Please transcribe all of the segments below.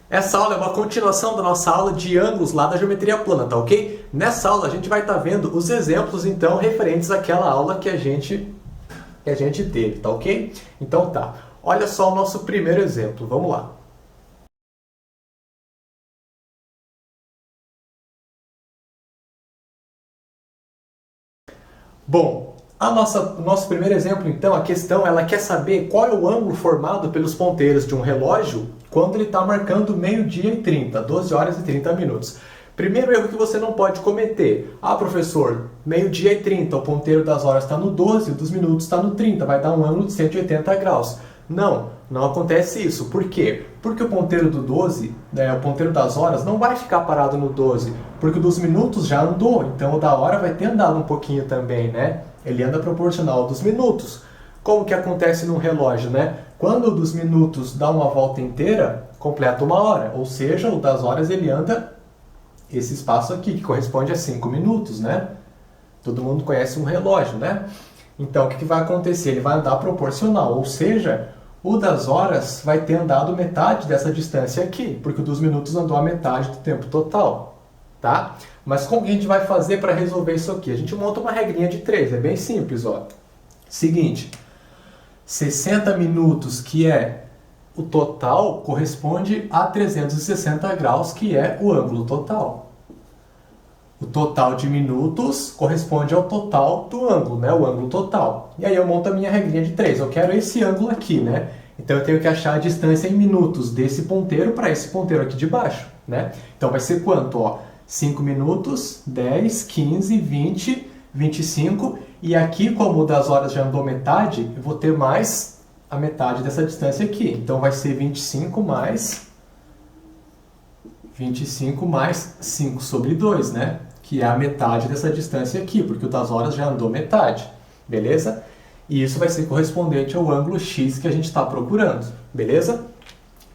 Essa aula é uma continuação da nossa aula de ângulos lá da geometria plana, tá ok? Nessa aula a gente vai estar vendo os exemplos, então, referentes àquela aula que a gente teve, tá ok? Então tá, olha só o nosso primeiro exemplo, vamos lá. Bom, o nosso primeiro exemplo, então, a questão, ela quer saber qual é o ângulo formado pelos ponteiros de um relógio quando ele está marcando meio-dia e 30, 12 horas e 30 minutos. Primeiro erro que você não pode cometer. Ah, professor, meio-dia e 30, o ponteiro das horas está no 12, o dos minutos está no 30, vai dar um ângulo de 180 graus. Não acontece isso. Por quê? Porque o ponteiro do 12, o ponteiro das horas, não vai ficar parado no 12, porque o dos minutos já andou, então o da hora vai ter andado um pouquinho também, né? Ele anda proporcional ao dos minutos. Como que acontece num relógio, né? Quando o dos minutos dá uma volta inteira, completa uma hora, ou seja, o das horas ele anda esse espaço aqui, que corresponde a 5 minutos, né? Todo mundo conhece um relógio, né? Então, o que vai acontecer? Ele vai andar proporcional, ou seja, o das horas vai ter andado metade dessa distância aqui, porque o dos minutos andou a metade do tempo total, tá? Mas como que a gente vai fazer para resolver isso aqui? A gente monta uma regrinha de 3, é bem simples, ó. Seguinte, 60 minutos, que é o total, corresponde a 360 graus, que é o ângulo total. O total de minutos corresponde ao total do ângulo, né? O ângulo total. E aí eu monto a minha regrinha de 3. Eu quero esse ângulo aqui, né? Então eu tenho que achar a distância em minutos desse ponteiro para esse ponteiro aqui de baixo, né? Então vai ser quanto? Ó, 5 minutos, 10, 15, 20, 25. E aqui, como o das horas já andou metade, eu vou ter mais a metade dessa distância aqui. Então vai ser 25 mais 5 sobre 2, né? Que é a metade dessa distância aqui, porque o das horas já andou metade, beleza? E isso vai ser correspondente ao ângulo x que a gente está procurando, beleza?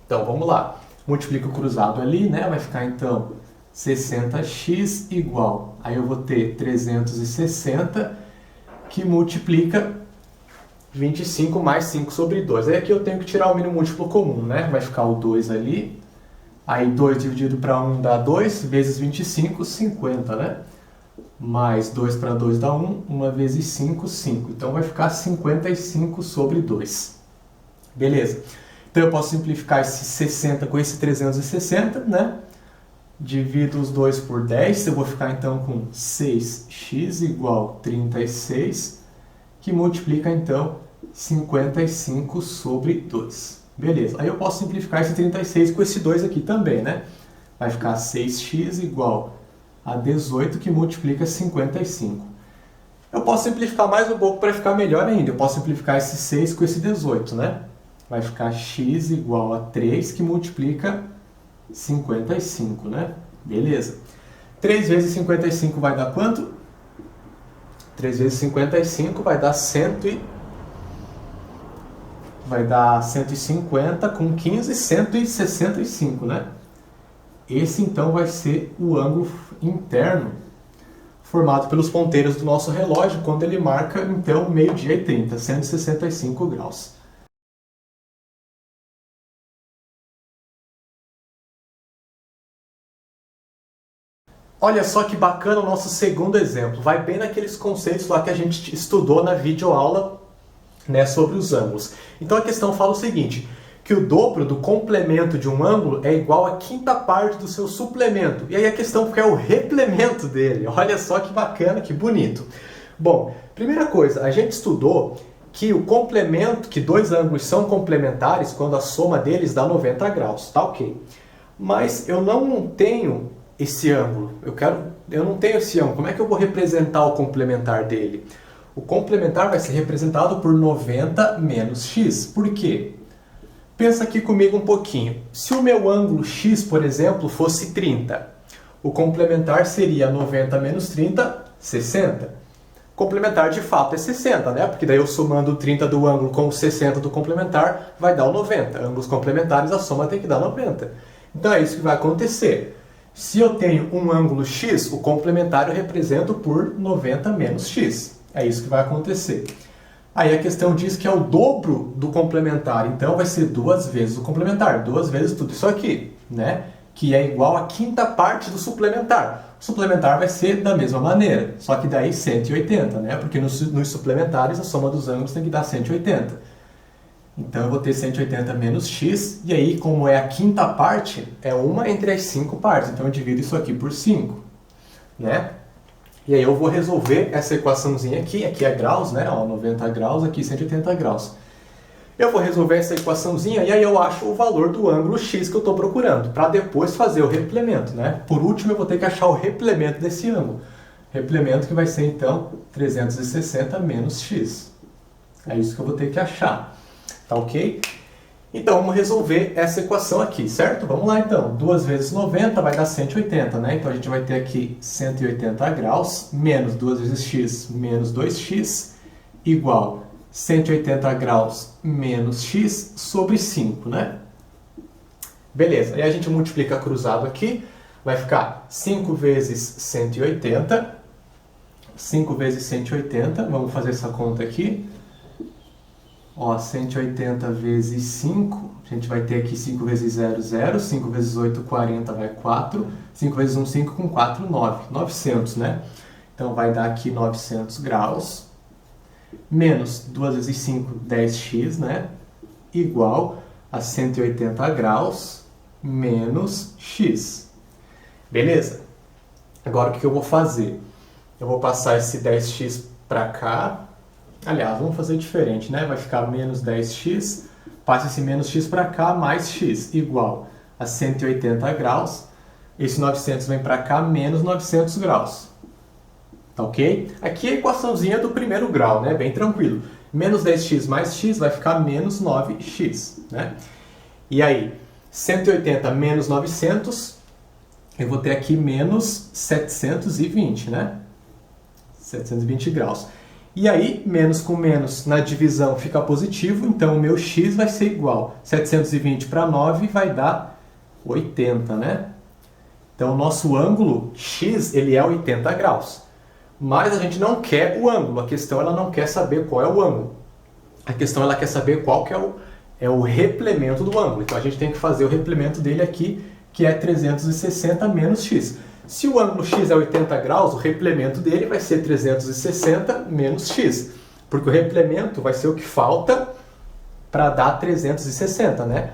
Então, vamos lá. Multiplica o cruzado ali, né? Vai ficar, então, 60x igual. Aí eu vou ter 360, que multiplica 25 mais 5 sobre 2. Aí aqui eu tenho que tirar o mínimo múltiplo comum, né? Vai ficar o 2 ali. Aí 2 dividido para 1 dá 2, vezes 25, 50, né? Mais 2 para 2 dá 1, 1 vezes 5, 5. Então vai ficar 55 sobre 2. Beleza. Então eu posso simplificar esse 60 com esse 360, né? Divido os dois por 10, eu vou ficar então com 6x igual 36, que multiplica então 55 sobre 2. Beleza, aí eu posso simplificar esse 36 com esse 2 aqui também, né? Vai ficar 6x igual a 18, que multiplica 55. Eu posso simplificar mais um pouco para ficar melhor ainda. Eu posso simplificar esse 6 com esse 18, né? Vai ficar x igual a 3, que multiplica 55, né? Beleza. 3 vezes 55 vai dar quanto? 3 vezes 55 vai dar 150 com 15, 165, né? Esse, então, vai ser o ângulo interno formado pelos ponteiros do nosso relógio quando ele marca, então, meio-dia e 30, 165 graus. Olha só que bacana o nosso segundo exemplo. Vai bem naqueles conceitos lá que a gente estudou na videoaula, né, sobre os ângulos. Então a questão fala o seguinte, que o dobro do complemento de um ângulo é igual a quinta parte do seu suplemento. E aí a questão é o replemento dele. Olha só que bacana, que bonito. Bom, primeira coisa, a gente estudou que o complemento, que dois ângulos são complementares quando a soma deles dá 90 graus, tá ok. Mas eu não tenho esse ângulo, eu não tenho esse ângulo, como é que eu vou representar o complementar dele? O complementar vai ser representado por 90 menos x. Por quê? Pensa aqui comigo um pouquinho. Se o meu ângulo x, por exemplo, fosse 30, o complementar seria 90 menos 30, 60. Complementar de fato é 60, né? Porque daí eu somando o 30 do ângulo com o 60 do complementar vai dar o 90. Ângulos complementares, a soma tem que dar 90. Então é isso que vai acontecer. Se eu tenho um ângulo x, o complementar eu represento por 90 menos x. É isso que vai acontecer. Aí a questão diz que é o dobro do complementar, então vai ser 2 vezes o complementar, 2 vezes tudo isso aqui, né? Que é igual à quinta parte do suplementar. O suplementar vai ser da mesma maneira, só que daí 180, né? Porque nos suplementares a soma dos ângulos tem que dar 180. Então eu vou ter 180 menos x, e aí como é a quinta parte, é uma entre as 5 partes, então eu divido isso aqui por 5, né? E aí eu vou resolver essa equaçãozinha aqui é graus, né? Ó, 90 graus, aqui 180 graus. Eu vou resolver essa equaçãozinha e aí eu acho o valor do ângulo x que eu estou procurando, para depois fazer o replemento, né? Por último, eu vou ter que achar o replemento desse ângulo. Replemento que vai ser, então, 360 menos x. É isso que eu vou ter que achar. Tá ok? Então, vamos resolver essa equação aqui, certo? Vamos lá, então. 2 vezes 90 vai dar 180, né? Então, a gente vai ter aqui 180 graus menos 2 vezes x menos 2x igual 180 graus menos x sobre 5, né? Beleza. E a gente multiplica cruzado aqui. Vai ficar 5 vezes 180. 5 vezes 180. Vamos fazer essa conta aqui. Ó, 180 vezes 5, a gente vai ter aqui 5 vezes 0, 0, 5 vezes 8, 40, vai 4, 5 vezes 1, 5, com 4, 9, 900, né? Então vai dar aqui 900 graus, menos 2 vezes 5, 10x, né? Igual a 180 graus, menos x. Beleza? Agora o que eu vou fazer? Eu vou passar esse 10x para cá. Aliás, vamos fazer diferente, né? Vai ficar menos 10x, passa esse menos x para cá, mais x, igual a 180 graus. Esse 900 vem para cá, menos 900 graus. Tá ok? Aqui é a equaçãozinha do primeiro grau, né? Bem tranquilo. Menos 10x mais x vai ficar menos 9x, né? E aí, 180 menos 900, eu vou ter aqui menos 720, né? 720 graus. E aí, menos com menos na divisão fica positivo, então o meu x vai ser igual. 720 para 9 vai dar 80, né? Então o nosso ângulo x, ele é 80 graus. Mas a gente não quer o ângulo, a questão ela não quer saber qual é o ângulo. A questão ela quer saber qual que é o replemento do ângulo. Então a gente tem que fazer o replemento dele aqui, que é 360 menos x. Se o ângulo x é 80 graus, o replemento dele vai ser 360 menos x. Porque o replemento vai ser o que falta para dar 360, né?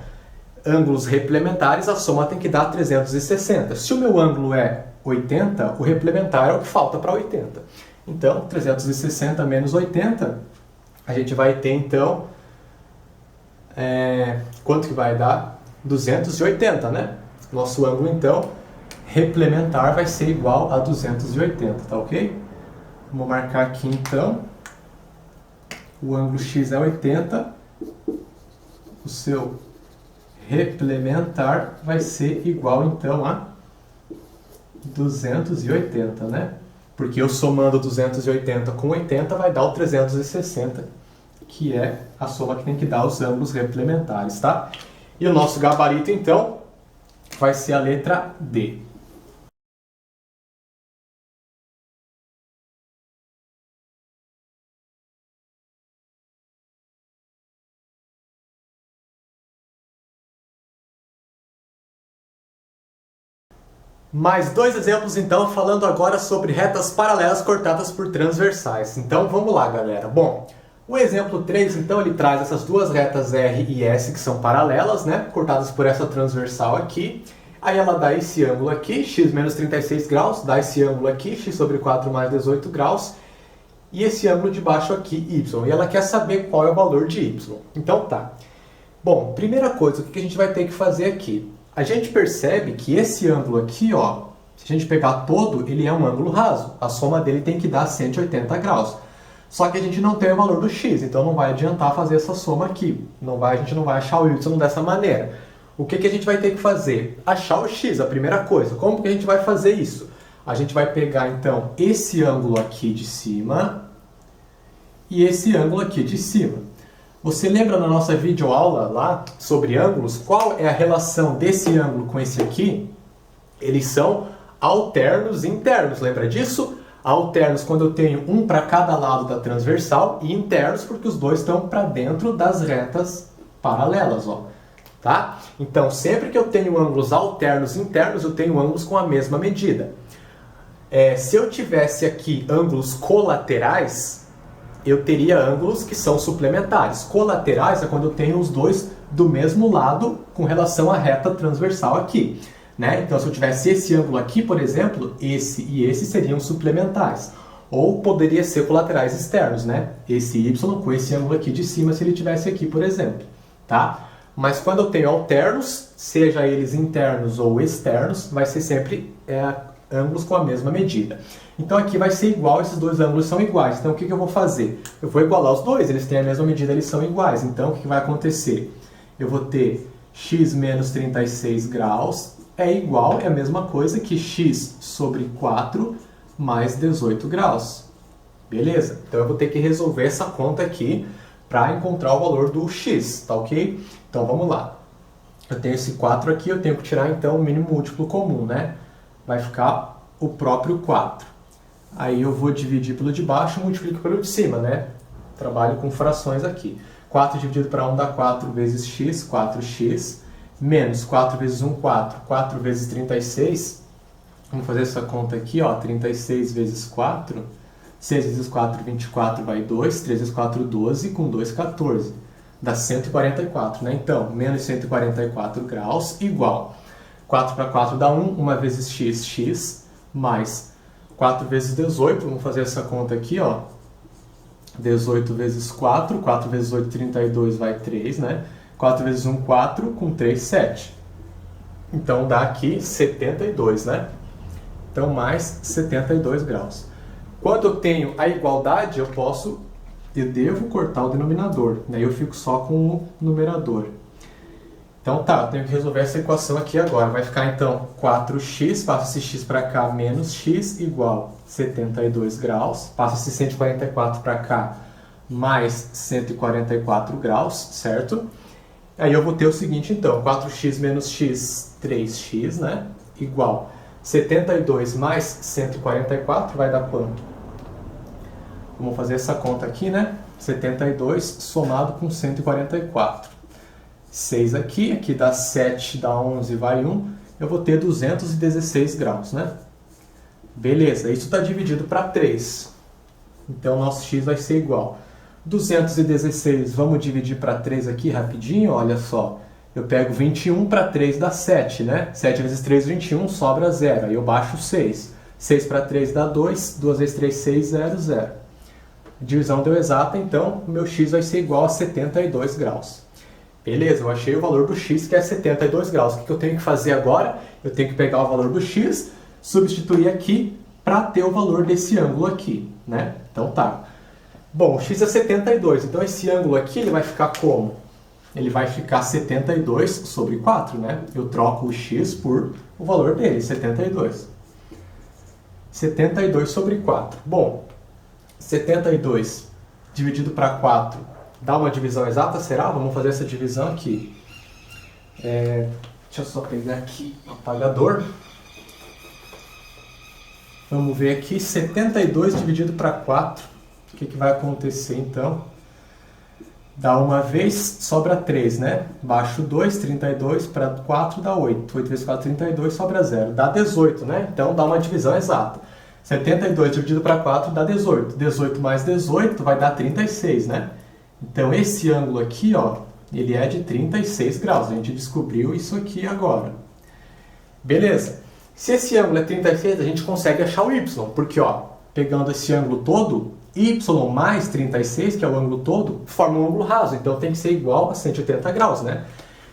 Ângulos replementares, a soma tem que dar 360. Se o meu ângulo é 80, o replementar é o que falta para 80. Então, 360 menos 80, a gente vai ter, então, quanto que vai dar? 280, né? Nosso ângulo, então, replementar vai ser igual a 280, tá ok? Vamos marcar aqui então, o ângulo x é 80, o seu replementar vai ser igual então a 280, né? Porque eu somando 280 com 80 vai dar o 360, que é a soma que tem que dar os ângulos replementares, tá? E o nosso gabarito então vai ser a letra D. Mais 2 exemplos, então, falando agora sobre retas paralelas cortadas por transversais. Então, vamos lá, galera. Bom, o exemplo 3, então, ele traz essas duas retas R e S que são paralelas, né? Cortadas por essa transversal aqui. Aí ela dá esse ângulo aqui, x menos 36 graus, dá esse ângulo aqui, x sobre 4 mais 18 graus. E esse ângulo de baixo aqui, y. E ela quer saber qual é o valor de y. Então, tá. Bom, primeira coisa, o que a gente vai ter que fazer aqui? A gente percebe que esse ângulo aqui, ó, se a gente pegar todo, ele é um ângulo raso. A soma dele tem que dar 180 graus. Só que a gente não tem o valor do x, então não vai adiantar fazer essa soma aqui. A gente não vai achar o y dessa maneira. O que a gente vai ter que fazer? Achar o x, a primeira coisa. Como que a gente vai fazer isso? A gente vai pegar, então, esse ângulo aqui de cima e esse ângulo aqui de cima. Você lembra na nossa videoaula lá sobre ângulos? Qual é a relação desse ângulo com esse aqui? Eles são alternos e internos, lembra disso? Alternos quando eu tenho um para cada lado da transversal e internos porque os dois estão para dentro das retas paralelas, ó. Tá? Então, sempre que eu tenho ângulos alternos internos, eu tenho ângulos com a mesma medida. Se eu tivesse aqui ângulos colaterais, eu teria ângulos que são suplementares. Colaterais é quando eu tenho os dois do mesmo lado com relação à reta transversal aqui. Né? Então, se eu tivesse esse ângulo aqui, por exemplo, esse e esse seriam suplementares. Ou poderia ser colaterais externos, né? Esse y com esse ângulo aqui de cima, se ele tivesse aqui, por exemplo. Tá? Mas quando eu tenho alternos, seja eles internos ou externos, vai ser sempre ângulos com a mesma medida. Então aqui vai ser igual, esses dois ângulos são iguais. Então o que eu vou fazer? Eu vou igualar os dois, eles têm a mesma medida, eles são iguais. Então o que vai acontecer? Eu vou ter x menos 36 graus é igual, é a mesma coisa que x sobre 4 mais 18 graus. Beleza? Então eu vou ter que resolver essa conta aqui para encontrar o valor do x, tá ok? Então vamos lá. Eu tenho esse 4 aqui, eu tenho que tirar então o mínimo múltiplo comum, né? Vai ficar o próprio 4. Aí eu vou dividir pelo de baixo e multiplico pelo de cima, né? Trabalho com frações aqui. 4 dividido para 1 dá 4 vezes x, 4x, menos 4 vezes 1, 4, 4 vezes 36. Vamos fazer essa conta aqui, ó, 36 vezes 4, 6 vezes 4, 24, vai 2, 3 vezes 4, 12, com 2, 14. Dá 144, né? Então, menos 144 graus igual 4 para 4 dá 1, 1 vezes x, x, mais 4 vezes 18, vamos fazer essa conta aqui, ó. 18 vezes 4, 4 vezes 8, 32, vai 3, né? 4 vezes 1, 4, com 3, 7. Então dá aqui 72, né? Então mais 72 graus. Quando eu tenho a igualdade, eu devo cortar o denominador, né? Eu fico só com o numerador. Então tá, eu tenho que resolver essa equação aqui agora. Vai ficar então 4x, passa esse x para cá, menos x, igual 72 graus. Passa esse 144 para cá, mais 144 graus, certo? Aí eu vou ter o seguinte então, 4x menos x, 3x, né? Igual 72 mais 144, vai dar quanto? Vamos fazer essa conta aqui, né? 72 somado com 144. 6 aqui, aqui dá 7, dá 11, vai 1. Eu vou ter 216 graus, né? Beleza, isso está dividido para 3. Então, nosso x vai ser igual. 216, vamos dividir para 3 aqui rapidinho, olha só. Eu pego 21 para 3 dá 7, né? 7 vezes 3, 21, sobra 0. Aí eu baixo 6. 6 para 3 dá 2, 2 vezes 3, 6, 0, 0. Divisão deu exata, então o meu x vai ser igual a 72 graus. Beleza, eu achei o valor do x, que é 72 graus. O que eu tenho que fazer agora? Eu tenho que pegar o valor do x, substituir aqui para ter o valor desse ângulo aqui, né? Então tá. Bom, o x é 72, então esse ângulo aqui ele vai ficar como? Ele vai ficar 72 sobre 4, né? Eu troco o x por o valor dele, 72. 72 sobre 4. Bom, 72 dividido para 4 dá uma divisão exata, será? Vamos fazer essa divisão aqui. Deixa eu só pegar aqui o apagador. Vamos ver aqui, 72 dividido para 4. O que vai acontecer então? Dá uma vez, sobra 3, né? Baixo 2, 32 para 4 dá 8. 8 vezes 4, 32, sobra 0. Dá 18, né? Então dá uma divisão exata. 72 dividido para 4 dá 18. 18 mais 18 vai dar 36, né? Então esse ângulo aqui, ó, ele é de 36 graus. A gente descobriu isso aqui agora. Beleza. Se esse ângulo é 36, a gente consegue achar o y. Porque, ó, pegando esse ângulo todo, y mais 36, que é o ângulo todo, forma um ângulo raso. Então tem que ser igual a 180 graus, né?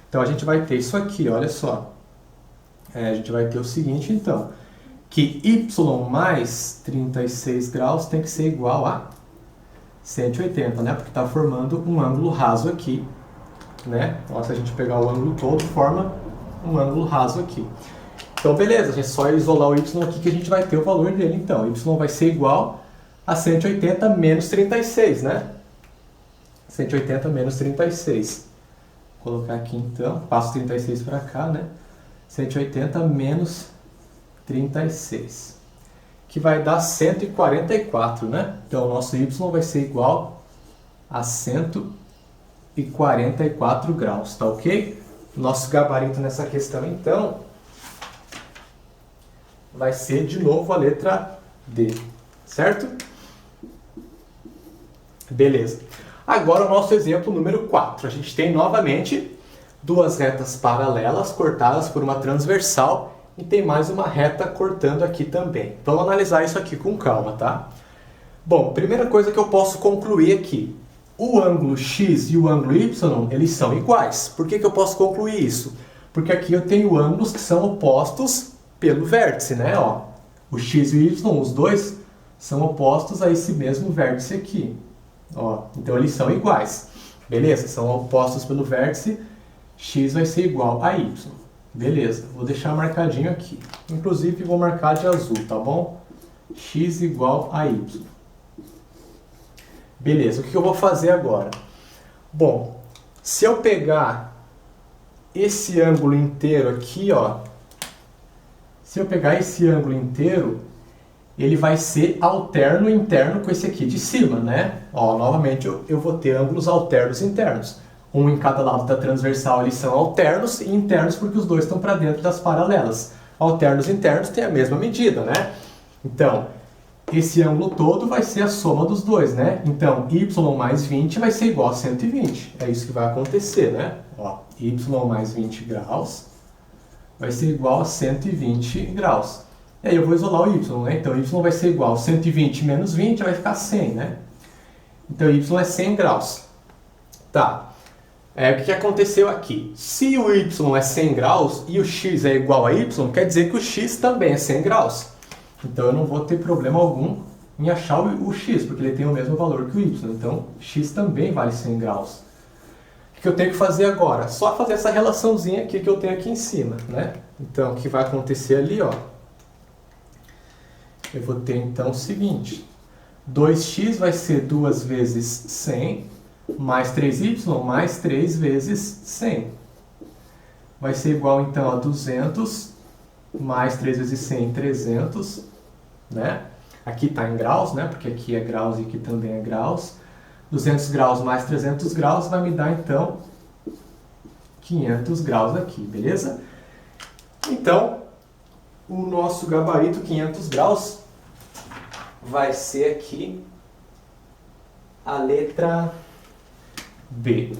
Então a gente vai ter isso aqui, olha só. A gente vai ter o seguinte, então, que y mais 36 graus tem que ser igual a 180, né? Porque está formando um ângulo raso aqui, né? Então, se a gente pegar o ângulo todo, forma um ângulo raso aqui. Então, beleza, a gente só isolar o y aqui que a gente vai ter o valor dele. Então, y vai ser igual a 180 menos 36, né? 180 menos 36. Vou colocar aqui, então, passo 36 para cá, né? 180 menos 36. que vai dar 144, né? Então, o nosso y vai ser igual a 144 graus, tá ok? Nosso gabarito nessa questão, então, vai ser de novo a letra D, certo? Beleza. Agora o nosso exemplo número 4. A gente tem novamente duas retas paralelas cortadas por uma transversal e tem mais uma reta cortando aqui também. Vamos analisar isso aqui com calma, tá? Bom, primeira coisa que eu posso concluir aqui. O ângulo x e o ângulo y, eles são iguais. Por que eu posso concluir isso? Porque aqui eu tenho ângulos que são opostos pelo vértice, né? Ó, o x e o y, os dois, são opostos a esse mesmo vértice aqui. Ó, então eles são iguais. Beleza? São opostos pelo vértice, x vai ser igual a y. Beleza, vou deixar marcadinho aqui. Inclusive vou marcar de azul, tá bom? X igual a y. Beleza, o que eu vou fazer agora? Bom, se eu pegar esse ângulo inteiro aqui, ó. Se eu pegar esse ângulo inteiro, ele vai ser alterno interno com esse aqui de cima, né? Ó, novamente eu vou ter ângulos alternos internos. Um em cada lado da transversal, eles são alternos e internos porque os dois estão para dentro das paralelas. Alternos e internos têm a mesma medida, né? Então, esse ângulo todo vai ser a soma dos dois, né? Então, y mais 20 vai ser igual a 120. É isso que vai acontecer, né? Ó, y mais 20 graus vai ser igual a 120 graus. E aí eu vou isolar o y, né? Então, y vai ser igual a 120 menos 20, vai ficar 100, né? Então, y é 100 graus. Tá. O que aconteceu aqui? Se o y é 100 graus e o x é igual a y, quer dizer que o x também é 100 graus. Então eu não vou ter problema algum em achar o x, porque ele tem o mesmo valor que o y. Então x também vale 100 graus. O que eu tenho que fazer agora? Só fazer essa relaçãozinha aqui que eu tenho aqui em cima, né? Então o que vai acontecer ali, ó? Eu vou ter então o seguinte. 2x vai ser 2 vezes 100, mais 3y, mais 3 vezes 100. Vai ser igual, então, a 200, mais 3 vezes 100, 300, né? Aqui está em graus, né? Porque aqui é graus e aqui também é graus. 200 graus mais 300 graus vai me dar, então, 500 graus aqui, beleza? Então, o nosso gabarito 500 graus vai ser aqui a letra B.